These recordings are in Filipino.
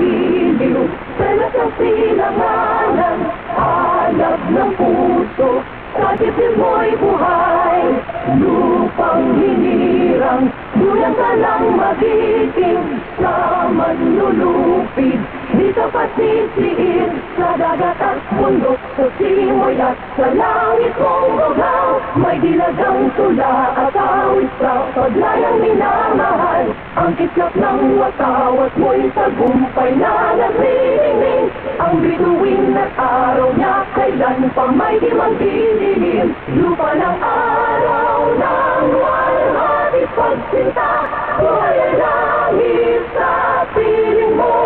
giliw, pelas ng silanganan, alab ng puso, sa dibdib mo'y buhay. Lupang hinirang, dulang ka lang magiging, sa manlulupid, di ka pasisiin, sa dagat at bundok, sa simoy at sa langit mong bugaw. May dilagang tula at awit sa paglayang minamahal, ang kislap ng watawat mo'y tagumpay na nagriningning. Ang bituin at araw niya, kailan pa may di magdidilim. Lupa ng araw ng walhati pagsinta, buhay ay langit sa piling mo.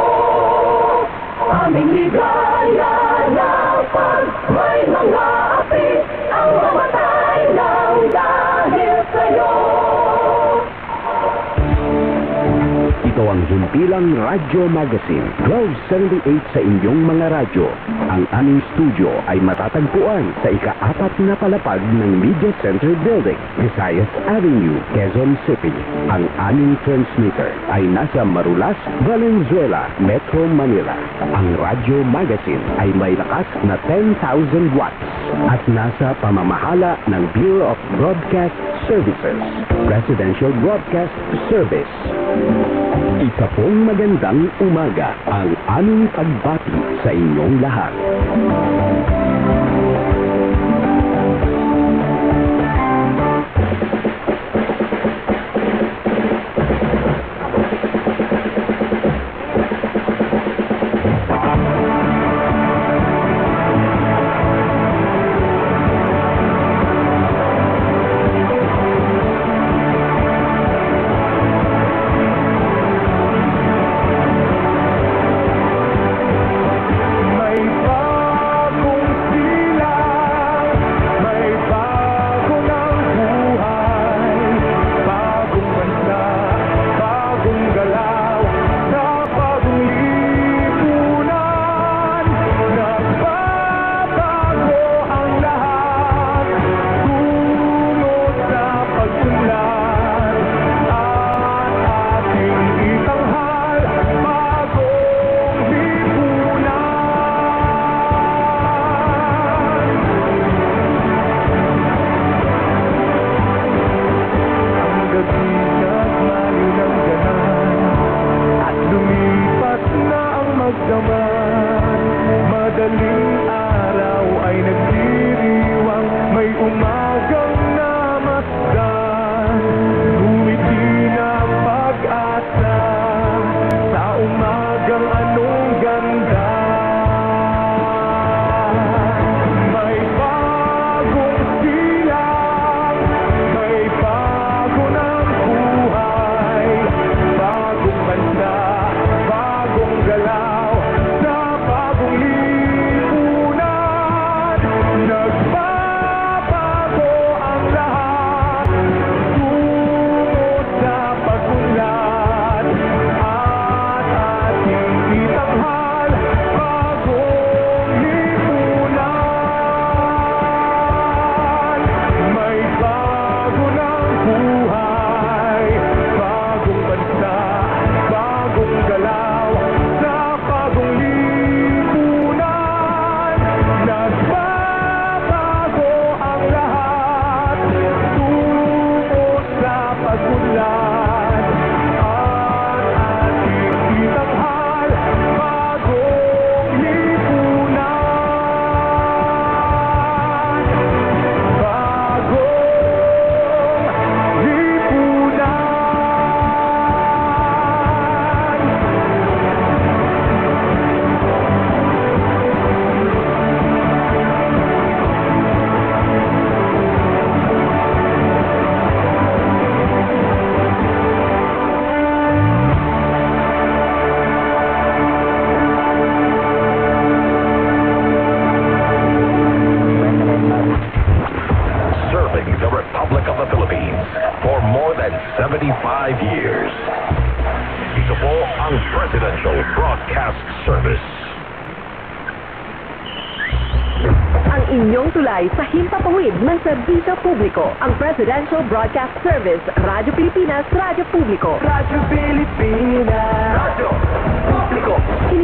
Aming ligaya na pag may mga api, ang mamatay ng dahil sa'yo. Ito ang Himpilang Radyo Magazine, 1278 sa inyong mga radyo. Ang aming studio ay matatagpuan sa ika-4 na palapag ng Media Center Building, Visayas Avenue, Quezon City. Ang aming transmitter ay nasa Marulas, Valenzuela, Metro Manila. Ang Radyo Magazine ay may lakas na 10,000 watts at nasa pamamahala ng Bureau of Broadcast Services, Presidential Broadcast Service. Isa pong magandang umaga ang aming pagbati sa inyong lahat. for more than 75 years. Ito po ang Presidential Broadcast Service. Ang inyong tulay sa himpapawid ng serbisyo publiko, ang Presidential Broadcast Service, Radyo Pilipinas, Radyo Publiko. Radyo Pilipinas, Radyo Publiko.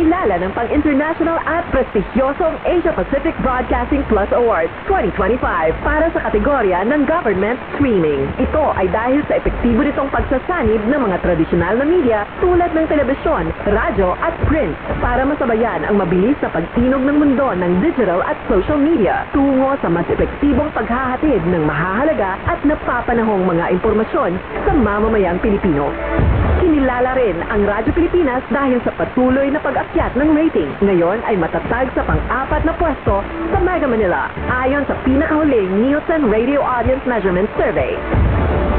kinilala ng pang-international at prestigyosong Asia Pacific Broadcasting Plus Awards 2025 para sa kategorya ng Government Streaming. Ito ay dahil sa epektibo nitong pagsasanib ng mga tradisyonal na media tulad ng telebisyon, radyo at print para masabayan ang mabilis na pagtinog ng mundo ng digital at social media tungo sa mas epektibong paghahatid ng mahahalaga at napapanahong mga impormasyon sa mamamayang Pilipino. Kinilala rin ang Radyo Pilipinas dahil sa patuloy na pag-akyat ng rating. Ngayon ay matatag sa pang-4 na pwesto sa Mega Manila ayon sa pinakahuling Nielsen Radio Audience Measurement Survey.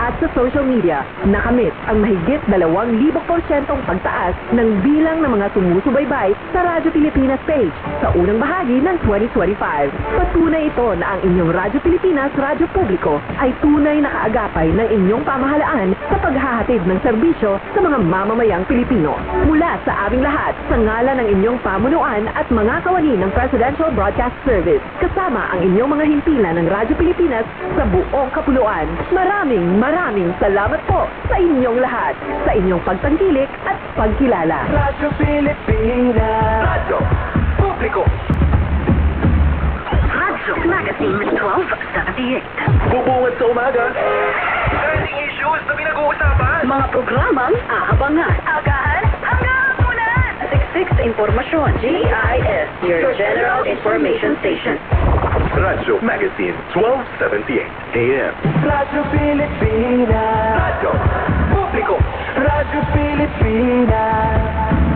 At sa social media, nakamit ang mahigit 2,000% pagtaas ng bilang ng mga sumusubaybay sa Radyo Pilipinas page sa unang bahagi ng 2025. Patunay ito na ang inyong Radyo Pilipinas Radyo Publiko ay tunay na kaagapay ng inyong pamahalaan sa paghahatid ng serbisyo sa mga mamamayang Pilipino. Mula sa aming lahat, sa ngalan ng inyong pamunuan at mga kawani ng Presidential Broadcast Service, kasama ang inyong mga himpilan ng Radyo Pilipinas sa buong kapuluan. Maraming salamat po sa inyong lahat, sa inyong pagtangkilik at pagkilala. Radyo Pilipinas. Radyo Publiko. Radyo Magazine 1278. Bubungad sa umaga. Trending issues na pinag-uusapan. Mga programang aabangan. Agahan hanggang hapunan. Siksik sa impormasyon. GIS, your General Information Station. Radyo Magazine 1278 AM. Radyo Pilipinas. Radyo Publiko. Radyo Pilipinas.